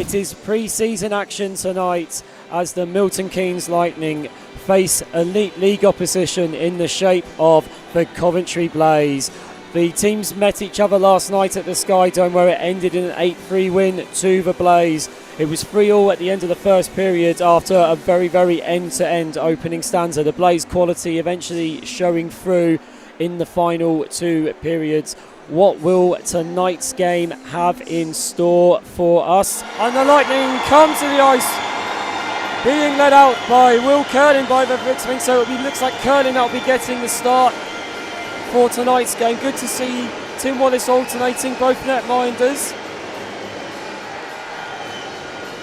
It is pre-season action tonight as the Milton Keynes Lightning face elite league opposition in the shape of the Coventry Blaze. The teams met each other last night at the Sky Dome, where it ended in an 8-3 win to the Blaze. It was 3-3 at the end of the first period after a very, very end-to-end opening stanza. The Blaze quality eventually showing through in the final two periods. What will tonight's game have in store for us? And the Lightning come to the ice, being led out by Will Curlin by the Vixen. So it looks like Curlin will be getting the start for tonight's game. Good to see Tim Wallace alternating both netminders.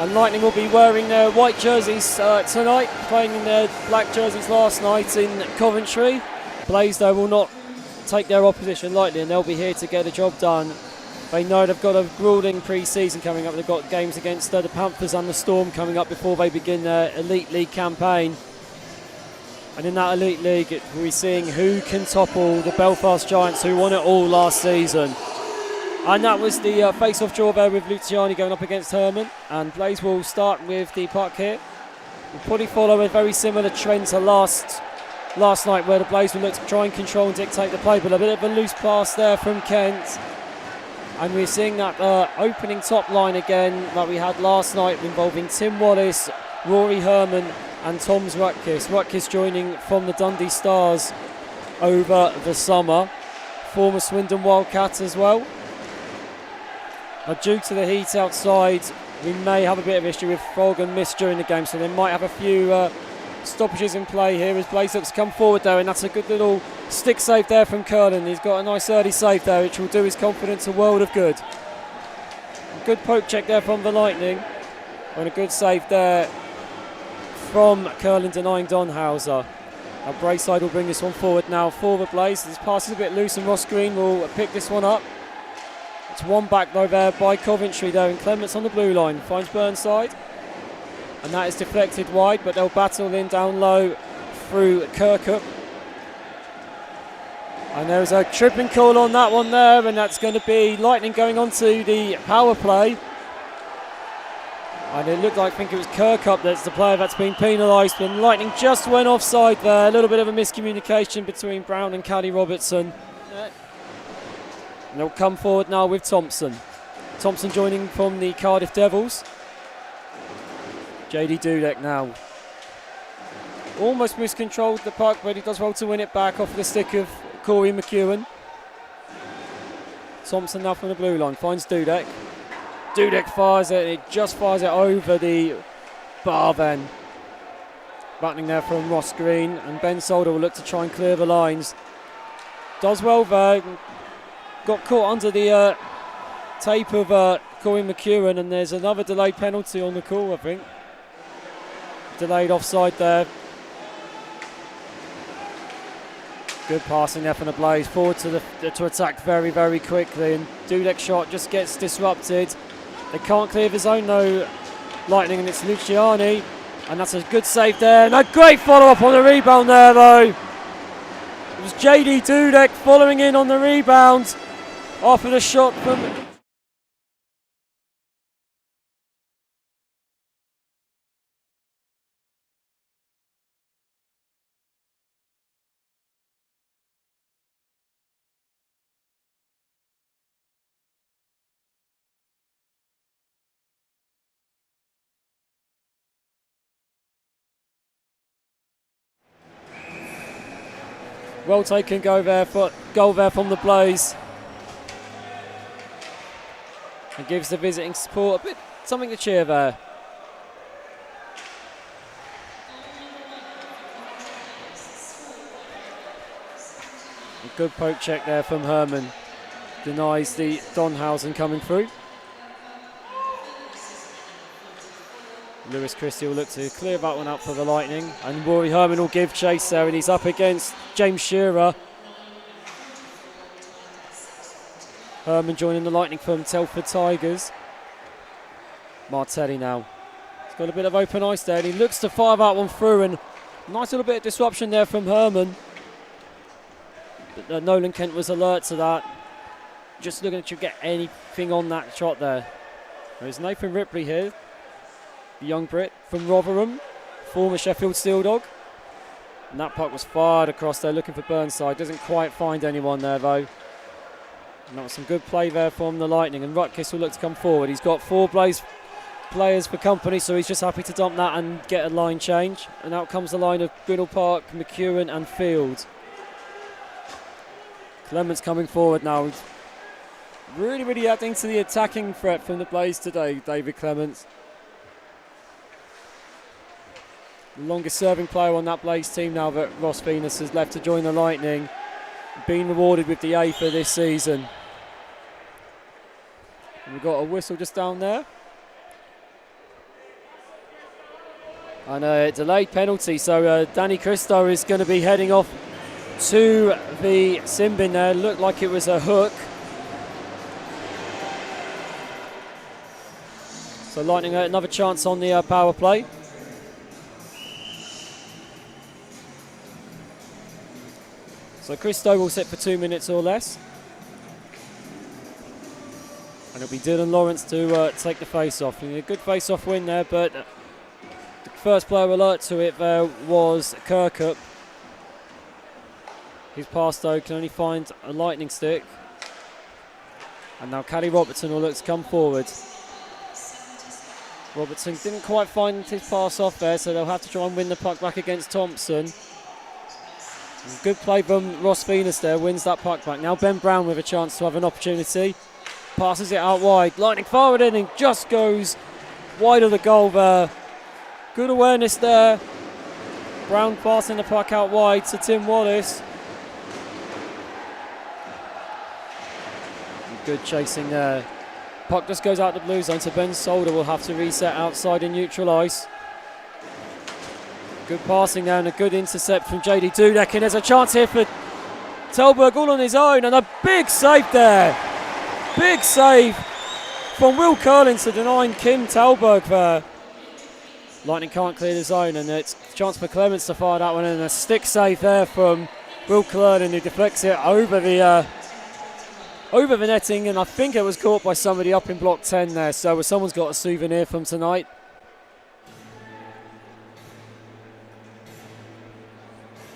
And Lightning will be wearing their white jerseys tonight, playing in their black jerseys last night in Coventry. Blaze, though, will not take their opposition lightly, and they'll be here to get the job done. They know they've got a gruelling pre-season coming up. They've got games against the Panthers and the Storm coming up before they begin their Elite League campaign. And in that Elite League, we're seeing who can topple the Belfast Giants, who won it all last season. And that was the face-off draw there with Luciani going up against Herman. And Blaze will start with the puck here. We'll probably follow a very similar trend to last night, where the Blaze will look to try and control and dictate the play, but a bit of a loose pass there from Kent. And we're seeing that opening top line again that we had last night, involving Tim Wallace, Rory Herman and Toms Rutkiss. Rutkiss joining from the Dundee Stars over the summer, former Swindon Wildcats as well. Now, due to the heat outside, we may have a bit of issue with fog and mist during the game, so they might have a few stoppages in play here as Blaze looks to come forward though, and that's a good little stick save there from Curlin. He's got a nice early save there, which will do his confidence a world of good. A good poke check there from the Lightning, and a good save there from Curlin denying Donhauser. Now Brayside will bring this one forward now for the Blaze. This pass is a bit loose and Ross Green will pick this one up. It's one back though there by Coventry though, and Clements on the blue line finds Burnside. And that is deflected wide, but they'll battle in down low through Kirkup. And there's a tripping call on that one there, and that's going to be Lightning going on to the power play. And it looked like, I think it was Kirkup that's the player that's been penalised, and Lightning just went offside there. A little bit of a miscommunication between Brown and Callie Robertson. And they'll come forward now with Thompson. Thompson joining from the Cardiff Devils. JD Dudek now. Almost miscontrolled the puck, but he does well to win it back off the stick of Corey McEwen. Thompson now from the blue line, finds Dudek. Dudek fires it, he just fires it over the bar then. Battling there from Ross Green, and Ben Solder will look to try and clear the lines. Does well there. Got caught under the tape of Corey McEwen, and there's another delayed penalty on the call, I think. Delayed offside there. Good passing there from the Blaze forward to attack very, very quickly, and Dudek's shot just gets disrupted. They can't clear the zone though, Lightning, and it's Luciani, and that's a good save there, and a great follow-up on the rebound there though. It was JD Dudek following in on the rebound after the shot from... Well taken goal there from the Blaze. It gives the visiting support a bit something to cheer there. A good poke check there from Herman. Denies the Donhausen coming through. Lewis Christie will look to clear that one up for the Lightning, and Rory Herman will give chase there, and he's up against James Shearer. Herman joining the Lightning from Telford Tigers. Martelli now. He's got a bit of open ice there, and he looks to fire that one through, and nice little bit of disruption there from Herman. But Nolan Kent was alert to that. Just looking to get anything on that shot there. There's Nathan Ripley here, the young Brit from Rotherham, former Sheffield Steel Dog. And that puck was fired across there looking for Burnside. Doesn't quite find anyone there though. And that was some good play there from the Lightning, and Rutkiss will look to come forward. He's got 4 players for company, so he's just happy to dump that and get a line change. And out comes the line of Griddle Park, McEwen and Field. Clements coming forward now. Really adding to the attacking threat from the Blaze today, David Clements. The longest serving player on that Blaze team now that Ross Venus has left to join the Lightning. Been rewarded with the A for this season. And we've got a whistle just down there. And a delayed penalty, so Danny Christo is going to be heading off to the sin bin there. Looked like it was a hook. So Lightning another chance on the power play. So Christo will sit for 2 minutes or less. And it'll be Dylan Lawrence to take the face-off. A good face-off win there, but the first player alert to it there was Kirkup. His pass though can only find a lightning stick. And now Caddy Robertson will look to come forward. Robertson didn't quite find his pass off there, so they'll have to try and win the puck back against Thompson. And good play from Ross Venus there, wins that puck back. Now Ben Brown with a chance to have an opportunity. Passes it out wide. Lightning forward in and just goes wide of the goal there. Good awareness there. Brown passing the puck out wide to Tim Wallace. And good chasing there. Puck just goes out the blue zone, so Ben Solder will have to reset outside in neutral ice. Good passing there and a good intercept from JD Dudek, and there's a chance here for Telberg all on his own, and a big save there. Big save from Will Curlin to denying Kim Telberg there. Lightning can't clear the zone, and it's a chance for Clements to fire that one in. A stick save there from Will Curlin, who deflects it over the netting, and I think it was caught by somebody up in block 10 there, so someone's got a souvenir from tonight.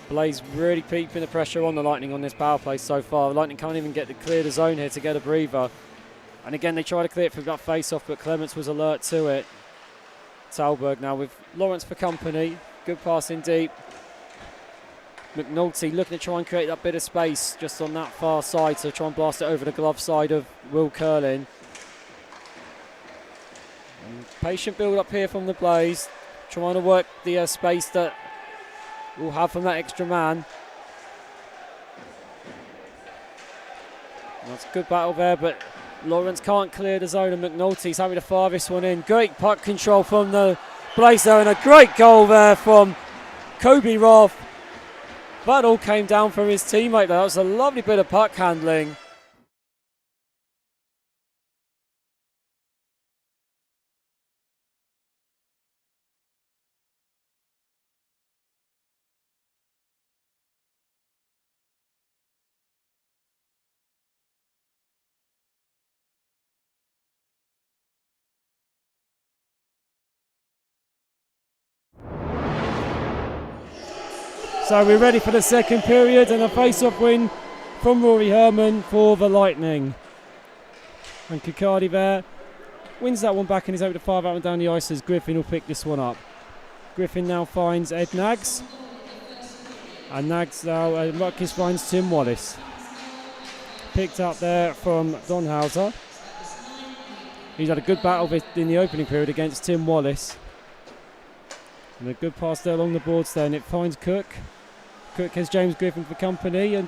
Blaze really keeping the pressure on the Lightning on this power play so far. The Lightning can't even get to clear the zone here to get a breather. And again, they try to clear it from that face-off, but Clements was alert to it. Talberg now with Lawrence for company. Good pass in deep. McNulty looking to try and create that bit of space just on that far side to try and blast it over the glove side of Will Curlin. And patient build up here from the Blaze, trying to work the space that we'll have from that extra man. That's a good battle there, but Lawrence can't clear the zone, and McNulty's having to fire this one in. Great puck control from the Blaze there, and a great goal there from Kobe Roth. That all came down from his teammate there. That was a lovely bit of puck handling. So we're ready for the second period, and a face-off win from Rory Herman for the Lightning. And Kikardi there wins that one back and is able to fire that one down the ice as Griffin will pick this one up. Griffin now finds Ed Nags. And Nags now, Rutkiss finds Tim Wallace. Picked up there from Don Hauser. He's had a good battle in the opening period against Tim Wallace. And a good pass there along the boards there, and it finds Cook. Cook has James Griffin for company, and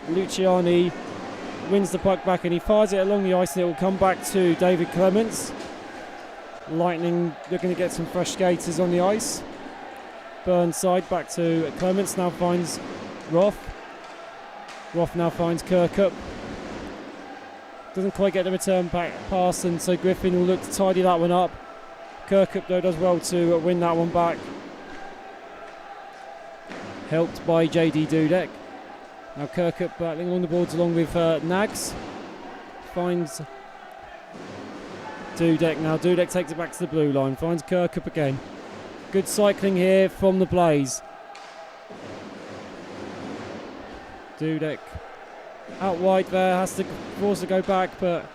Luciani wins the puck back and he fires it along the ice, and it will come back to David Clements. Lightning looking to get some fresh skaters on the ice. Burnside back to Clements, now finds Roth. Roth now finds Kirkup. Doesn't quite get the return back pass, and so Griffin will look to tidy that one up. Kirkup though does well to win that one back. Helped by JD Dudek. Now Kirkup battling on the boards along with Nags. Finds Dudek now. Dudek takes it back to the blue line. Finds Kirkup again. Good cycling here from the Blaze. Dudek out wide there. Has to force to go back, but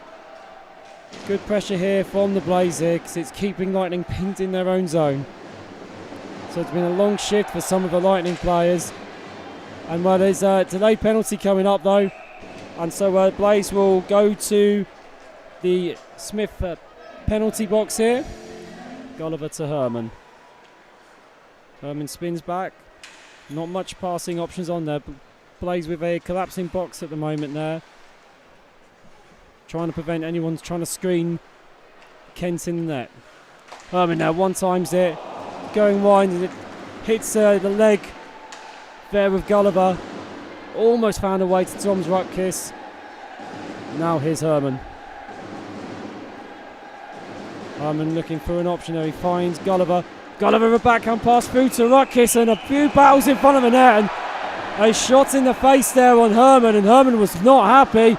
good pressure here from the Blaze here because it's keeping Lightning pinned in their own zone. So it's been a long shift for some of the Lightning players. And well, there's a delayed penalty coming up though. And so Blaze will go to the Smith penalty box here. Gulliver to Herman. Herman spins back. Not much passing options on there. Blaze with a collapsing box at the moment there. Trying to prevent anyone trying to screen Kent in the net. Herman now one times it. Going wide and it hits the leg there with Gulliver. Almost found a way to Tom's Rutkiss. Now here's Herman. Herman looking for an option there. He finds Gulliver. Gulliver a backhand pass through to Rutkiss and a few battles in front of the net. And a shot in the face there on Herman, and Herman was not happy.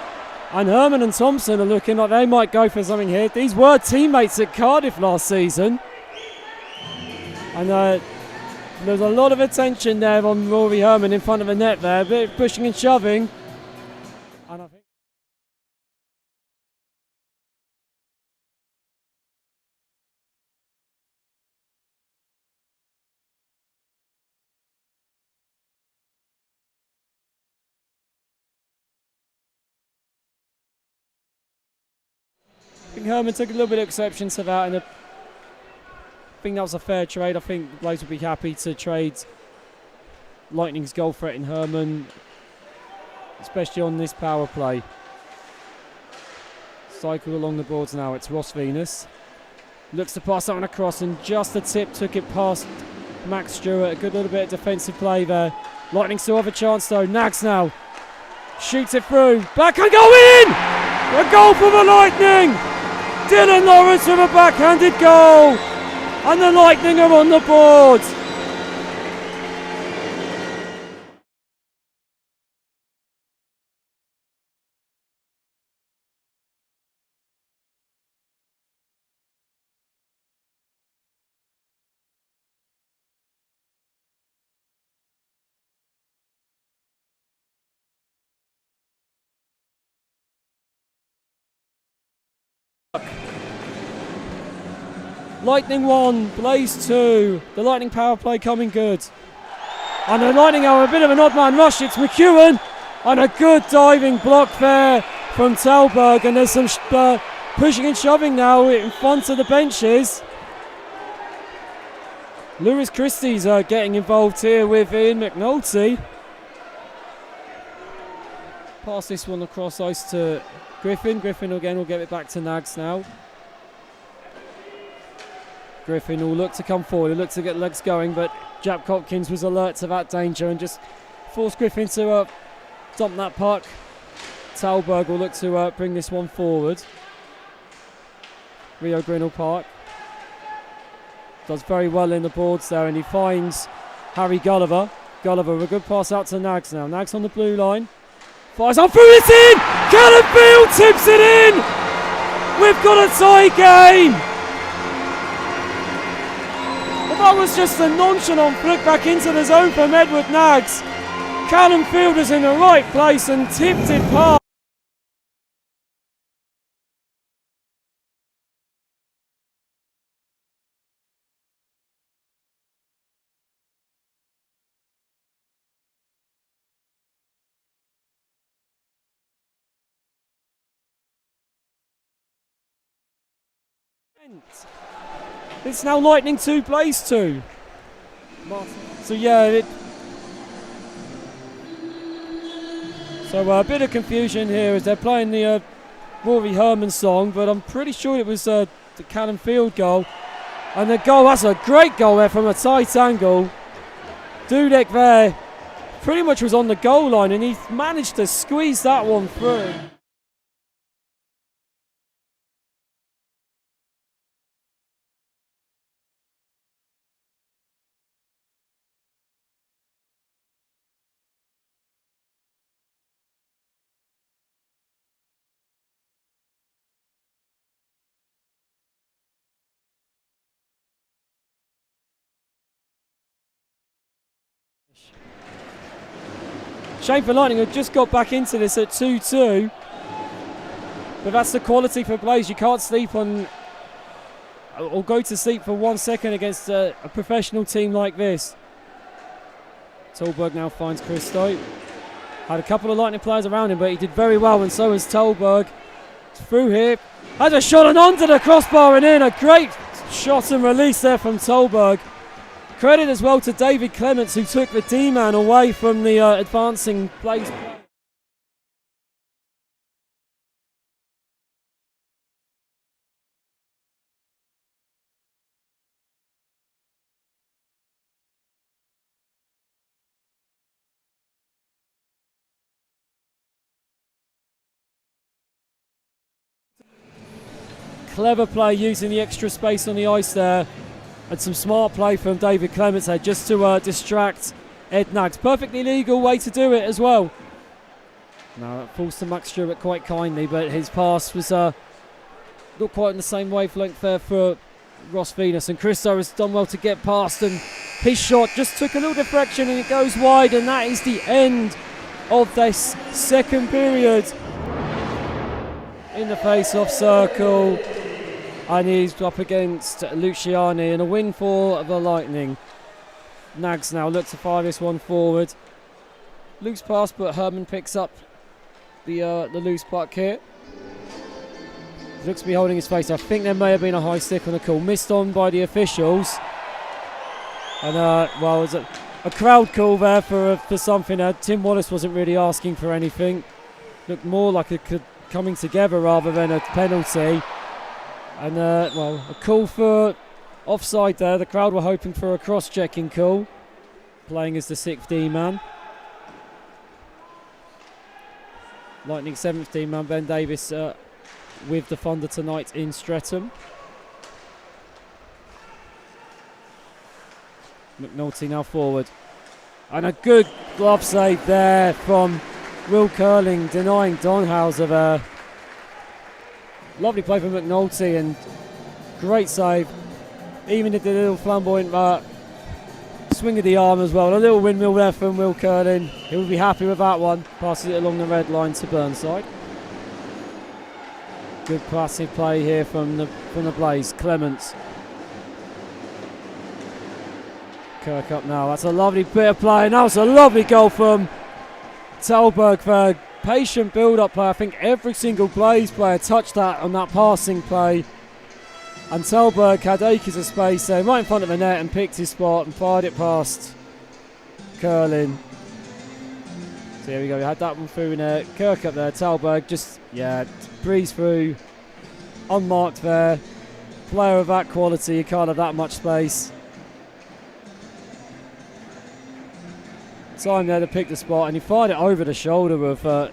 And Herman and Thompson are looking like they might go for something here. These were teammates at Cardiff last season. And there's a lot of attention there on Rory Herman in front of the net there. A bit of pushing and shoving. And I think Herman took a little bit of exception to that, and I think that was a fair trade. I think the Blaze would be happy to trade Lightning's goal threat in Herman, especially on this power play. Cycle along the boards now. It's Ross Venus. Looks to pass that one across, and just a tip took it past Max Stewart. A good little bit of defensive play there. Lightning still have a chance though. Nags now shoots it through. Back and go in! A goal for the Lightning! Dylan Lawrence with a backhanded goal, and the Lightning are on the board. Lightning 1, Blaze 2. The Lightning power play coming good. And the Lightning are a bit of an odd man rush. It's McEwen, and a good diving block there from Talberg. And there's some pushing and shoving now in front of the benches. Lewis Christie's getting involved here with Ian McNulty. Pass this one across ice to Griffin. Griffin again will get it back to Nags now. Griffin will look to come forward, he'll look to get legs going, but Jap Hopkins was alert to that danger and just forced Griffin to dump that puck. Talberg will look to bring this one forward. Rio Grinnell Park does very well in the boards there, and he finds Harry Gulliver. Gulliver with a good pass out to Nags now. Nags on the blue line. Fires on through, it's in! Callum tips it in! We've got a tie game! That was just a nonchalant flick back into the zone from Edward Nags. Callum Field is in the right place and tipped it past. It's now Lightning 2, Blaze 2. So yeah, a bit of confusion here as they're playing the Rory Herman song, but I'm pretty sure it was the Callum Field goal. And the goal, that's a great goal there from a tight angle. Dudek there pretty much was on the goal line, and he managed to squeeze that one through. Shame for Lightning, who just got back into this at 2-2. But that's the quality for Blaze. You can't sleep on or go to sleep for 1 second against a professional team like this. Tolberg now finds Christo. Had a couple of Lightning players around him, but he did very well, and so has Tolberg. Through here. Has a shot and onto the crossbar and in. A great shot and release there from Tolberg. Credit as well to David Clements, who took the D-man away from the advancing Blaze play. Clever play using the extra space on the ice there. And some smart play from David Clements there just to distract Ed Nags. Perfectly legal way to do it as well. Now it falls to Max Stewart quite kindly, but his pass was not quite in the same wavelength there for Ross Venus. And Christo has done well to get past, and his shot just took a little deflection and it goes wide, and that is the end of this second period. In the face-off circle. And he's up against Luciani, and a win for the Lightning. Nags now look to fire this one forward. Loose pass, but Herman picks up the loose puck here. Looks to be holding his face. I think there may have been a high stick on the call. Missed on by the officials. And, well, it was a crowd call there for something. Tim Wallace wasn't really asking for anything. Looked more like a coming together rather than a penalty. And, well, a call for offside there. The crowd were hoping for a cross-checking call. Playing as the 6th D-man. Lightning 7th D-man, Ben Davis with the Thunder tonight in Streatham. McNulty now forward. And a good glove save there from Will Curling, denying Donhauser there. Lovely play from McNulty and great save. Even did the little flamboyant swing of the arm as well. A little windmill there from Will Curlin. He will be happy with that one. Passes it along the red line to Burnside. Good passive play here from the Blaze. Clements. Kirk up now. That's a lovely bit of play. And that was a lovely goal from Tolberg for patient build-up play. I think every single Blaze player touched that on that passing play. And Tolberg had acres of space there, right in front of the net, and picked his spot and fired it past Curlin. So here we go, we had that one through in there. Kirk up there, Tolberg just, breeze through, unmarked there. Player of that quality, you can't have that much space. Time there to pick the spot, and he fired it over the shoulder of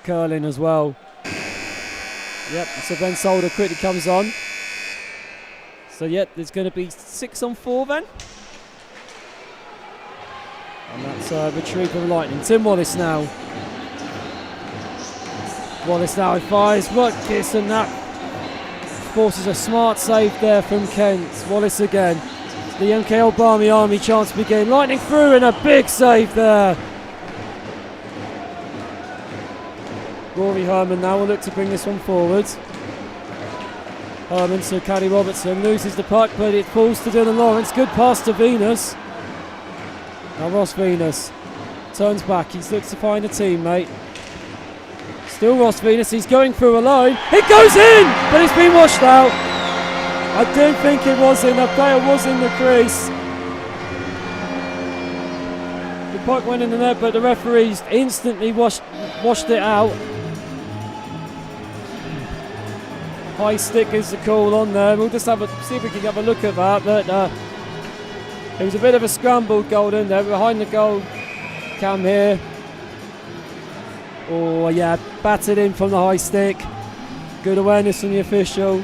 Curlin as well. Yep, so Ben Solder quickly comes on. So there's going to be 6 on 4 then. And that's a retrieve from Lightning. Tim Wallace now. Wallace now fires Rutgers, and that forces a smart save there from Kent. Wallace again. The MK Obama Army chance to begin. Lightning through, and a big save there. Rory Herman now will look to bring this one forward. Herman to Caddy Robertson, loses the puck, but it falls to Dylan Lawrence. Good pass to Venus. Now Ross Venus turns back, he looks to find a teammate. Still Ross Venus, he's going through alone. It goes in, but it's been washed out. I don't think it was in, the player was in the crease. The puck went in the net, but the referees instantly washed it out. High stick is the call on there. We'll just see if we can have a look at that. But it was a bit of a scrambled goal in there. Behind the goal cam here. Oh yeah, batted in from the high stick. Good awareness from the official.